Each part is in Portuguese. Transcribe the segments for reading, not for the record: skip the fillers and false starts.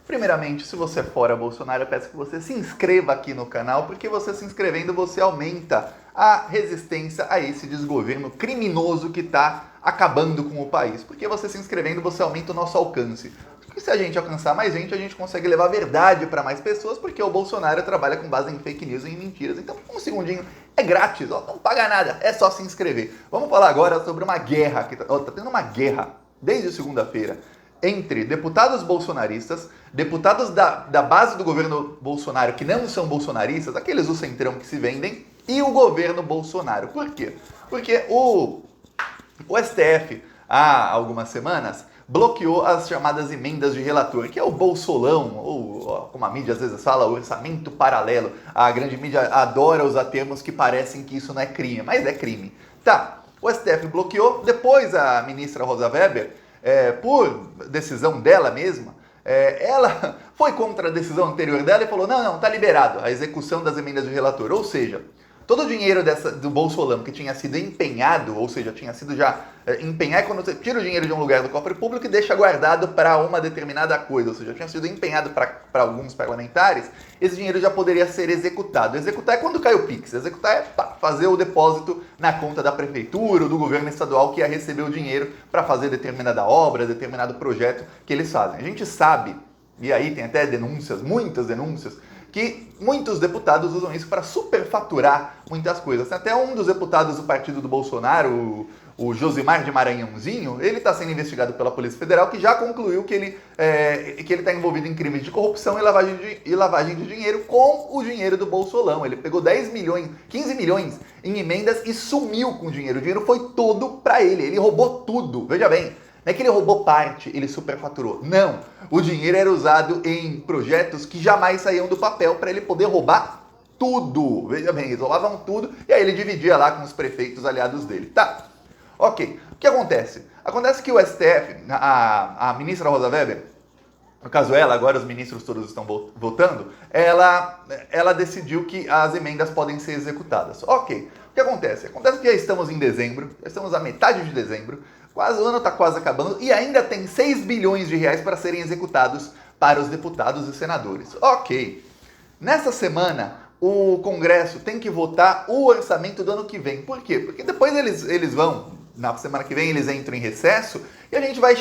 Primeiramente, se você é fora Bolsonaro, eu peço que você se inscreva aqui no canal, porque você se inscrevendo, você aumenta a resistência a esse desgoverno criminoso que está acabando com o país. Porque você se inscrevendo, você aumenta o nosso alcance. Porque se a gente alcançar mais gente, a gente consegue levar a verdade para mais pessoas, porque o Bolsonaro trabalha com base em fake news e em mentiras. Então, um segundinho, é grátis, ó, não paga nada, é só se inscrever. Vamos falar agora sobre uma guerra, que tá tendo uma guerra desde segunda-feira entre deputados bolsonaristas, deputados da base do governo Bolsonaro que não são bolsonaristas, aqueles do centrão que se vendem, e o governo Bolsonaro. Por quê? Porque o STF, há algumas semanas, bloqueou as chamadas emendas de relator, que é o bolsolão, ou como a mídia às vezes fala, o orçamento paralelo. A grande mídia adora usar termos que parecem que isso não é crime, mas é crime. Tá, o STF bloqueou, depois a ministra Rosa Weber, por decisão dela mesma, ela foi contra a decisão anterior dela e falou, não, tá liberado a execução das emendas de relator. Ou seja, todo o dinheiro do bolsolão que tinha sido empenhado, ou seja, tinha sido já empenhar, quando você tira o dinheiro de um lugar do cofre público e deixa guardado para uma determinada coisa, ou seja, tinha sido empenhado para alguns parlamentares, esse dinheiro já poderia ser executado. Executar é quando cai o Pix, executar é fazer o depósito na conta da prefeitura ou do governo estadual que ia receber o dinheiro para fazer determinada obra, determinado projeto que eles fazem. A gente sabe, e aí tem até denúncias, muitas denúncias, que muitos deputados usam isso para superfaturar muitas coisas. Tem até um dos deputados do partido do Bolsonaro, o Josimar de Maranhãozinho, ele está sendo investigado pela Polícia Federal, que já concluiu que ele está envolvido em crimes de corrupção e lavagem de dinheiro com o dinheiro do bolsolão. Ele pegou 10 milhões, 15 milhões em emendas e sumiu com o dinheiro. O dinheiro foi todo para ele, ele roubou tudo. Veja bem, não é que ele roubou parte, ele superfaturou. Não, o dinheiro era usado em projetos que jamais saíam do papel para ele poder roubar tudo. Veja bem, eles roubavam tudo e aí ele dividia lá com os prefeitos aliados dele. Tá, ok. O que acontece? Acontece que o STF, a ministra Rosa Weber, no caso ela, agora os ministros todos estão votando, ela decidiu que as emendas podem ser executadas. Ok. O que acontece? Acontece que já estamos em dezembro, já estamos à metade de dezembro, o ano está quase acabando e ainda tem 6 bilhões de reais para serem executados para os deputados e senadores. Ok. Nessa semana, o Congresso tem que votar o orçamento do ano que vem. Por quê? Porque depois eles vão, na semana que vem eles entram em recesso e a gente vai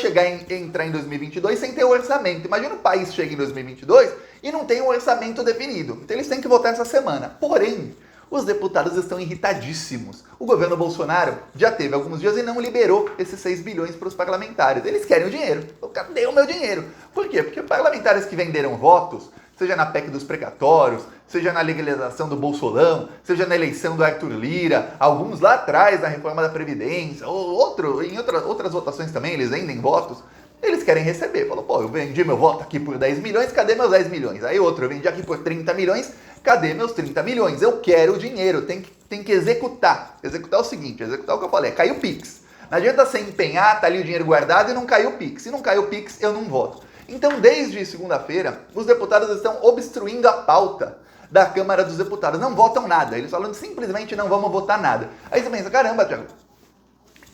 entrar em 2022 sem ter o orçamento. Imagina o país chega em 2022 e não tem um orçamento definido. Então eles têm que votar essa semana. Porém, os deputados estão irritadíssimos. O governo Bolsonaro já teve alguns dias e não liberou esses 6 bilhões para os parlamentares. Eles querem o dinheiro. Cadê o meu dinheiro? Por quê? Porque parlamentares que venderam votos, seja na PEC dos precatórios, seja na legalização do bolsolão, seja na eleição do Arthur Lira, alguns lá atrás na reforma da Previdência, ou em outras votações também, eles vendem votos. Eles querem receber. Falou, pô, eu vendi meu voto aqui por 10 milhões, cadê meus 10 milhões? Aí outro, eu vendi aqui por 30 milhões, cadê meus 30 milhões? Eu quero o dinheiro, tem que executar. Executar o seguinte, executar o que eu falei, caiu o Pix. Não adianta você empenhar, tá ali o dinheiro guardado e não caiu o Pix. Se não caiu o Pix, eu não voto. Então, desde segunda-feira, os deputados estão obstruindo a pauta da Câmara dos Deputados. Não votam nada, eles falam simplesmente não vamos votar nada. Aí você pensa, caramba, Thiago,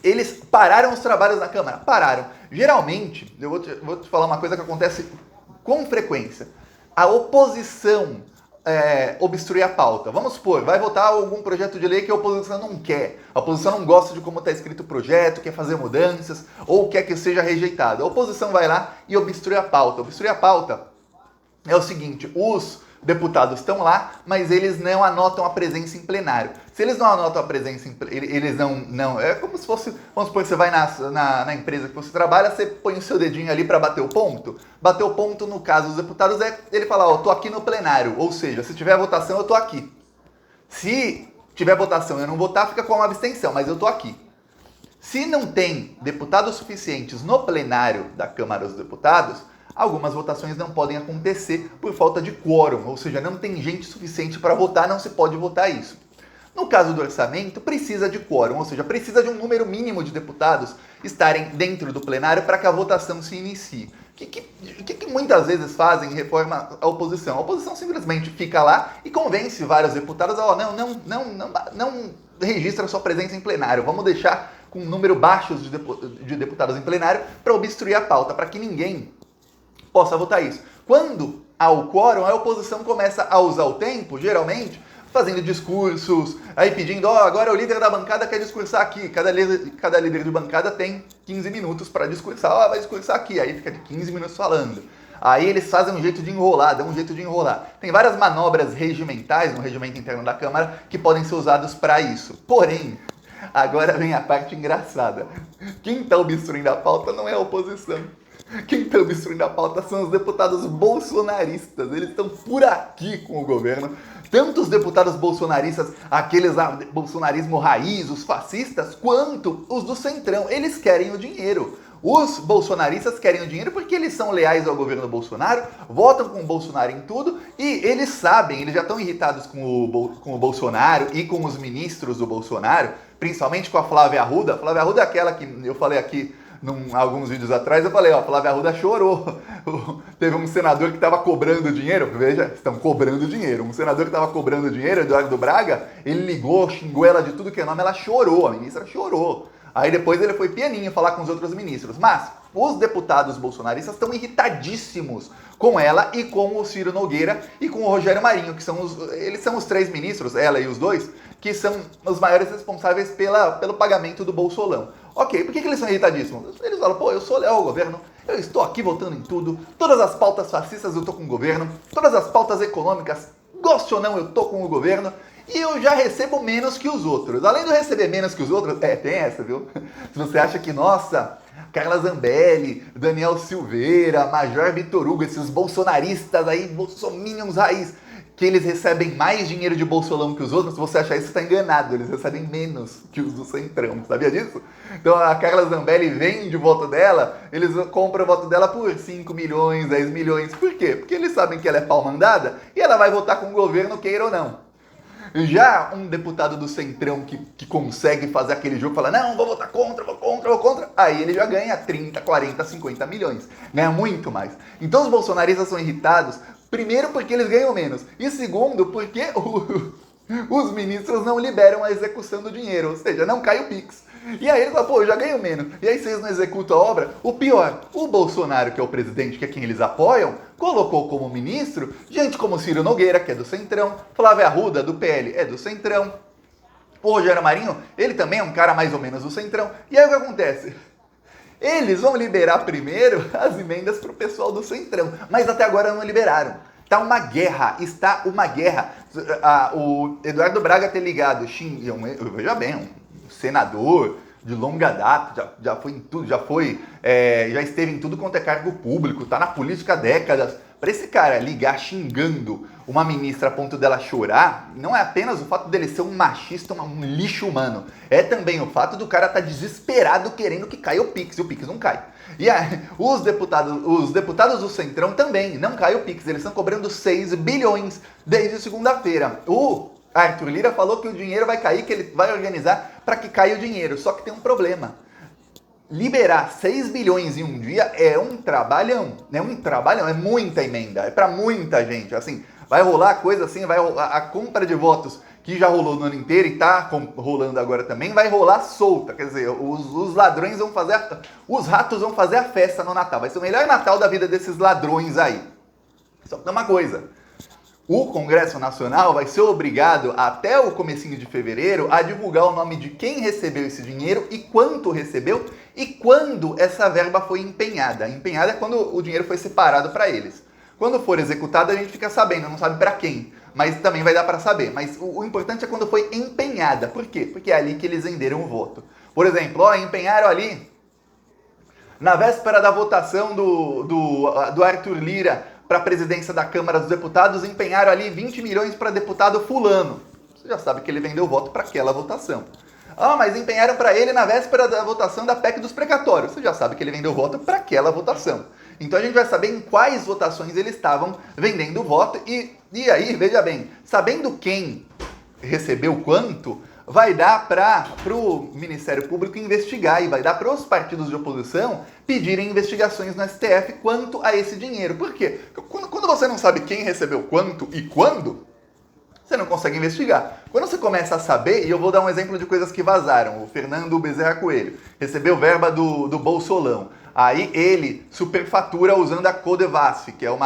eles pararam os trabalhos na Câmara? Pararam. Geralmente, eu vou te falar uma coisa que acontece com frequência. A oposição obstruir a pauta. Vamos supor, vai votar algum projeto de lei que a oposição não quer. A oposição não gosta de como está escrito o projeto, quer fazer mudanças, ou quer que seja rejeitado. A oposição vai lá e obstrui a pauta. Obstruir a pauta é o seguinte, os deputados estão lá, mas eles não anotam a presença em plenário. Se eles não anotam a presença, eles não... É como se fosse... Vamos supor que você vai na empresa que você trabalha, você põe o seu dedinho ali para bater o ponto. Bater o ponto, no caso dos deputados, é ele falar, ó, tô aqui no plenário. Ou seja, se tiver votação, eu tô aqui. Se tiver votação e eu não votar, fica com uma abstenção, mas eu tô aqui. Se não tem deputados suficientes no plenário da Câmara dos Deputados, algumas votações não podem acontecer por falta de quórum, ou seja, não tem gente suficiente para votar, não se pode votar isso. No caso do orçamento, precisa de quórum, ou seja, precisa de um número mínimo de deputados estarem dentro do plenário para que a votação se inicie. O que muitas vezes fazem em reforma a oposição? A oposição simplesmente fica lá e convence vários deputados a, não registra sua presença em plenário, vamos deixar com um número baixo de deputados em plenário para obstruir a pauta, para que ninguém possa votar isso. Quando há o quórum, a oposição começa a usar o tempo, geralmente, fazendo discursos, aí pedindo, agora o líder da bancada quer discursar aqui. Cada líder de bancada tem 15 minutos para discursar, vai discursar aqui. Aí fica de 15 minutos falando. Aí eles fazem um jeito de enrolar, dão um jeito de enrolar. Tem várias manobras regimentais no regimento interno da Câmara que podem ser usados para isso. Porém, agora vem a parte engraçada. Quem está obstruindo a pauta não é a oposição. Quem está obstruindo a pauta são os deputados bolsonaristas. Eles estão por aqui com o governo. Tanto os deputados bolsonaristas, aqueles bolsonarismo raiz, os fascistas, quanto os do Centrão. Eles querem o dinheiro. Os bolsonaristas querem o dinheiro porque eles são leais ao governo Bolsonaro, votam com o Bolsonaro em tudo e eles sabem, eles já estão irritados com o Bolsonaro e com os ministros do Bolsonaro, principalmente com a Flávia Arruda. A Flávia Arruda é aquela que eu falei aqui alguns vídeos atrás, eu falei, a Flávia Arruda chorou. Teve um senador que estava cobrando dinheiro, veja, estão cobrando dinheiro. Um senador que estava cobrando dinheiro, Eduardo Braga, ele ligou, xingou ela de tudo que é nome, ela chorou, a ministra chorou. Aí depois ele foi pianinho falar com os outros ministros. Mas os deputados bolsonaristas estão irritadíssimos com ela e com o Ciro Nogueira e com o Rogério Marinho, que eles são os três ministros, ela e os dois, que são os maiores responsáveis pelo pagamento do Bolsolão. Ok, por que eles são irritadíssimos? Eles falam, eu sou leal ao governo, eu estou aqui votando em tudo, todas as pautas fascistas eu estou com o governo, todas as pautas econômicas, goste ou não, eu estou com o governo, e eu já recebo menos que os outros. Além de eu receber menos que os outros, tem essa, viu? Se você acha que, nossa, Carla Zambelli, Daniel Silveira, Major Vitor Hugo, esses bolsonaristas aí, bolsominions raiz, que eles recebem mais dinheiro de Bolsolão que os outros, se você achar isso, você está enganado. Eles recebem menos que os do Centrão, sabia disso? Então a Carla Zambelli vende o voto dela, eles compram o voto dela por 5 milhões, 10 milhões. Por quê? Porque eles sabem que ela é pau mandada e ela vai votar com o governo, queira ou não. Já um deputado do Centrão que consegue fazer aquele jogo, fala, não, vou votar contra, vou contra, aí ele já ganha 30, 40, 50 milhões. Ganha muito mais. Então os bolsonaristas são irritados, primeiro porque eles ganham menos, e segundo porque os ministros não liberam a execução do dinheiro, ou seja, não cai o Pix. E aí eles falam, eu já ganho menos. E aí vocês não executam a obra? O pior, o Bolsonaro, que é o presidente, que é quem eles apoiam, colocou como ministro gente como Ciro Nogueira, que é do Centrão, Flávia Arruda, do PL, é do Centrão. O Rogério Marinho, ele também é um cara mais ou menos do Centrão. E aí o que acontece? Eles vão liberar primeiro as emendas para o pessoal do Centrão, mas até agora não liberaram. Está uma guerra. O Eduardo Braga ter ligado, veja bem, um senador de longa data, já foi em tudo, já esteve em tudo quanto é cargo público, tá na política há décadas. Para esse cara ligar xingando uma ministra a ponto dela chorar, não é apenas o fato dele ser um machista, um lixo humano, é também o fato do cara estar desesperado querendo que caia o Pix, e o Pix não cai. E aí, os deputados do Centrão também, não cai o Pix, eles estão cobrando 6 bilhões desde segunda-feira. O Arthur Lira falou que o dinheiro vai cair, que ele vai organizar para que caia o dinheiro. Só que tem um problema. Liberar 6 bilhões em um dia é um trabalhão. É muita emenda. É para muita gente. Assim, vai rolar coisa assim, vai rolar a compra de votos que já rolou no ano inteiro e está rolando agora também, vai rolar solta. Quer dizer, os ladrões vão fazer, os ratos vão fazer a festa no Natal. Vai ser o melhor Natal da vida desses ladrões aí. Só que tem uma coisa. O Congresso Nacional vai ser obrigado, até o comecinho de fevereiro, a divulgar o nome de quem recebeu esse dinheiro e quanto recebeu e quando essa verba foi empenhada. Empenhada é quando o dinheiro foi separado para eles. Quando for executado, a gente fica sabendo, não sabe para quem, mas também vai dar para saber. Mas o importante é quando foi empenhada. Por quê? Porque é ali que eles venderam o voto. Por exemplo, empenharam ali, na véspera da votação do Arthur Lira para a presidência da Câmara dos Deputados, empenharam ali 20 milhões para deputado fulano. Você já sabe que ele vendeu o voto para aquela votação. Mas empenharam para ele na véspera da votação da PEC dos precatórios. Você já sabe que ele vendeu o voto para aquela votação. Então a gente vai saber em quais votações eles estavam vendendo o voto. E aí, veja bem, sabendo quem recebeu quanto, vai dar para o Ministério Público investigar e vai dar para os partidos de oposição pedirem investigações no STF quanto a esse dinheiro. Por quê? Quando você não sabe quem recebeu quanto e quando, você não consegue investigar. Quando você começa a saber, e eu vou dar um exemplo de coisas que vazaram, o Fernando Bezerra Coelho recebeu verba do Bolsolão, aí ele superfatura usando a Codevasf, que é um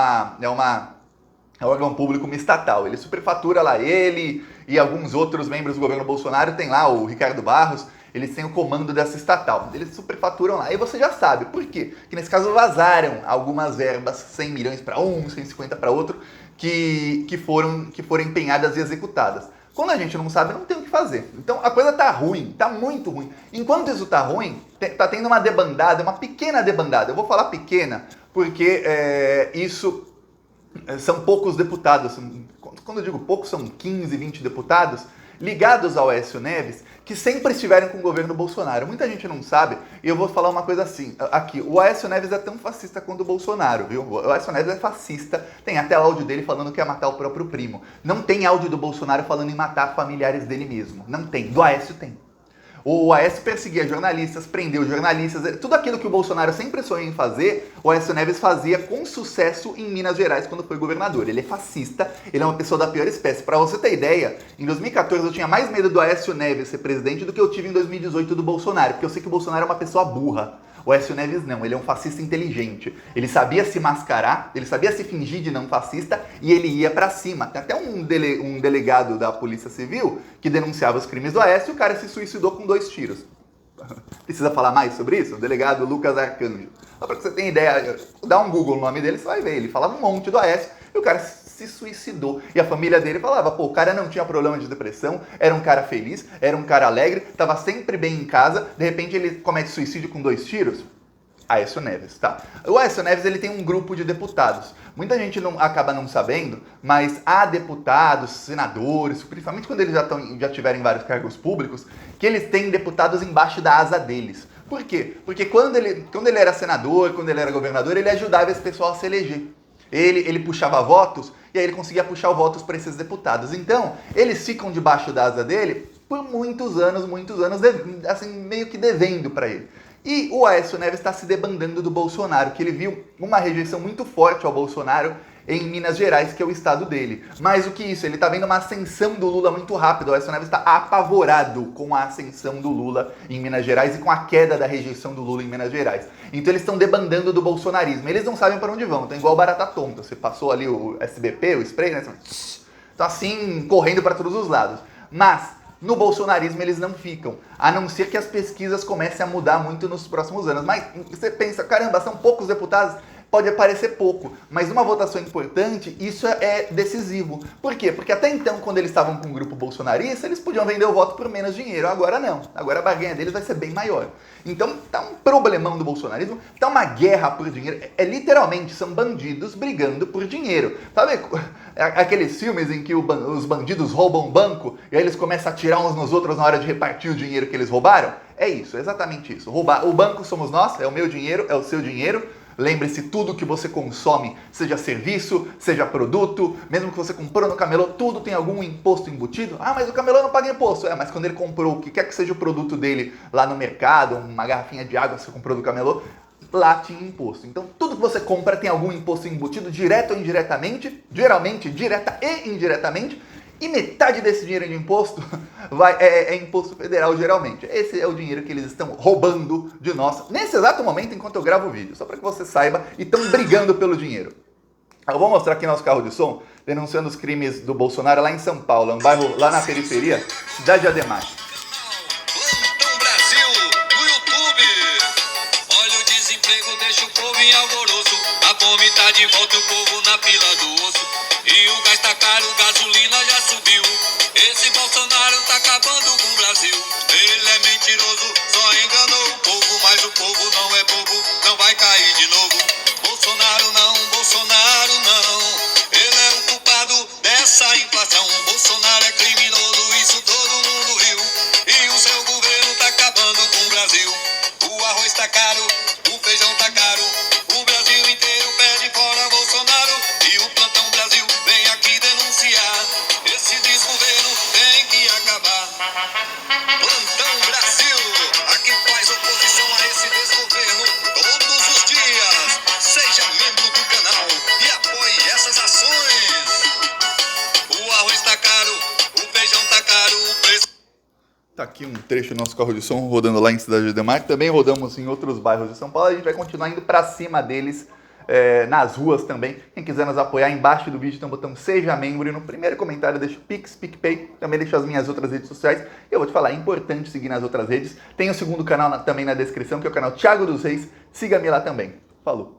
órgão público estatal. Ele superfatura lá, ele e alguns outros membros do governo Bolsonaro, tem lá o Ricardo Barros, eles têm o comando dessa estatal. Eles superfaturam lá. E você já sabe. Por quê? Que nesse caso vazaram algumas verbas, 100 milhões para um, 150 para outro, que foram empenhadas e executadas. Quando a gente não sabe, não tem o que fazer. Então a coisa tá ruim, tá muito ruim. Enquanto isso tá ruim, tá tendo uma debandada, uma pequena debandada. Eu vou falar pequena porque isso são poucos deputados. Quando eu digo poucos, são 15, 20 deputados ligados ao Aécio Neves, que sempre estiveram com o governo Bolsonaro. Muita gente não sabe, e eu vou falar uma coisa assim, aqui, o Aécio Neves é tão fascista quanto o Bolsonaro, viu? O Aécio Neves é fascista, tem até áudio dele falando que ia matar o próprio primo. Não tem áudio do Bolsonaro falando em matar familiares dele mesmo. Não tem, do Aécio tem. O Aécio perseguia jornalistas, prendeu jornalistas, tudo aquilo que o Bolsonaro sempre sonhou em fazer, o Aécio Neves fazia com sucesso em Minas Gerais quando foi governador. Ele é fascista, ele é uma pessoa da pior espécie. Para você ter ideia, em 2014 eu tinha mais medo do Aécio Neves ser presidente do que eu tive em 2018 do Bolsonaro, porque eu sei que o Bolsonaro é uma pessoa burra. O Aécio Neves não, ele é um fascista inteligente. Ele sabia se mascarar, ele sabia se fingir de não fascista e ele ia pra cima. Tem até um delegado da Polícia Civil que denunciava os crimes do Aécio e o cara se suicidou com 2 tiros. Precisa falar mais sobre isso? O delegado Lucas Arcanjo. Só pra que você tenha ideia, dá um Google no nome dele, você vai ver. Ele falava um monte do Aécio e o cara se suicidou. E a família dele falava, pô, o cara não tinha problema de depressão, era um cara feliz, era um cara alegre, tava sempre bem em casa, de repente ele comete suicídio com 2 tiros? Aécio Neves, tá. O Aécio Neves, ele tem um grupo de deputados. Muita gente acaba não sabendo, mas há deputados, senadores, principalmente quando eles já tiverem vários cargos públicos, que eles têm deputados embaixo da asa deles. Por quê? Porque quando ele era senador, quando ele era governador, ele ajudava esse pessoal a se eleger. Ele puxava votos e aí ele conseguia puxar votos para esses deputados. Então, eles ficam debaixo da asa dele por muitos anos, assim, meio que devendo para ele. E o Aécio Neves está se debandando do Bolsonaro, que ele viu uma rejeição muito forte ao Bolsonaro em Minas Gerais, que é o estado dele. Mais do que isso, ele está vendo uma ascensão do Lula muito rápido. O Aécio Neves está apavorado com a ascensão do Lula em Minas Gerais e com a queda da rejeição do Lula em Minas Gerais. Então eles estão debandando do bolsonarismo. Eles não sabem para onde vão, estão igual barata tonta. Você passou ali o SBP, o spray, né? Estão assim, correndo para todos os lados. Mas no bolsonarismo eles não ficam, a não ser que as pesquisas comecem a mudar muito nos próximos anos. Mas você pensa, caramba, são poucos deputados? Pode parecer pouco, mas numa votação importante, isso é decisivo. Por quê? Porque até então, quando eles estavam com o grupo bolsonarista, eles podiam vender o voto por menos dinheiro. Agora não. Agora a barganha deles vai ser bem maior. Então tá um problemão do bolsonarismo, tá uma guerra por dinheiro. Literalmente, são bandidos brigando por dinheiro. Sabe aqueles filmes em que os bandidos roubam um banco e aí eles começam a atirar uns nos outros na hora de repartir o dinheiro que eles roubaram? É isso, é exatamente isso. O banco somos nós, é o meu dinheiro, é o seu dinheiro. Lembre-se, tudo que você consome, seja serviço, seja produto, mesmo que você comprou no camelô, tudo tem algum imposto embutido. Ah, mas o camelô não paga imposto. Mas quando ele comprou o que quer que seja o produto dele lá no mercado, uma garrafinha de água que você comprou do camelô, lá tinha imposto. Então, tudo que você compra tem algum imposto embutido, direto ou indiretamente, geralmente direta e indiretamente, e metade desse dinheiro de imposto é imposto federal, geralmente. Esse é o dinheiro que eles estão roubando de nós, nesse exato momento, enquanto eu gravo o vídeo. Só para que você saiba, e estão brigando pelo dinheiro. Eu vou mostrar aqui nosso carro de som, denunciando os crimes do Bolsonaro lá em São Paulo, um bairro lá na periferia, cidade de Ademar. Plantão Brasil, no YouTube. Olha o desemprego, deixa o povo em alvoroço. A fome tá de volta, o povo na fila do osso. E o gás tá caro, gasolina já subiu. Esse Bolsonaro tá acabando com o Brasil. Ele é mentiroso, só enganou o povo. Mas o povo não é bobo, não vai cair de novo. Bolsonaro não, Bolsonaro não. Ele é o culpado dessa inflação. Bolsonaro é criminoso, isso todo mundo viu. E o seu governo tá acabando com o Brasil. O arroz tá caro, o feijão tá caro. O Brasil inteiro pede fora Bolsonaro. E o Plantão Brasil vem aqui denunciar. Esse desgoverno tem que acabar. Plantão Brasil, aqui faz oposição a esse desgoverno todos os dias. Seja membro do canal e apoie essas ações. O arroz tá caro, Tá aqui um trecho do nosso carro de som rodando lá em Cidade Ademar. Também rodamos em outros bairros de São Paulo. A gente vai continuar indo para cima deles nas ruas também. Quem quiser nos apoiar, embaixo do vídeo tem um botão Seja Membro. E no primeiro comentário deixa o Pix, PicPay. Também deixa as minhas outras redes sociais. E eu vou te falar, é importante seguir nas outras redes. Tem o segundo canal também na descrição, que é o canal Thiago dos Reis. Siga-me lá também. Falou!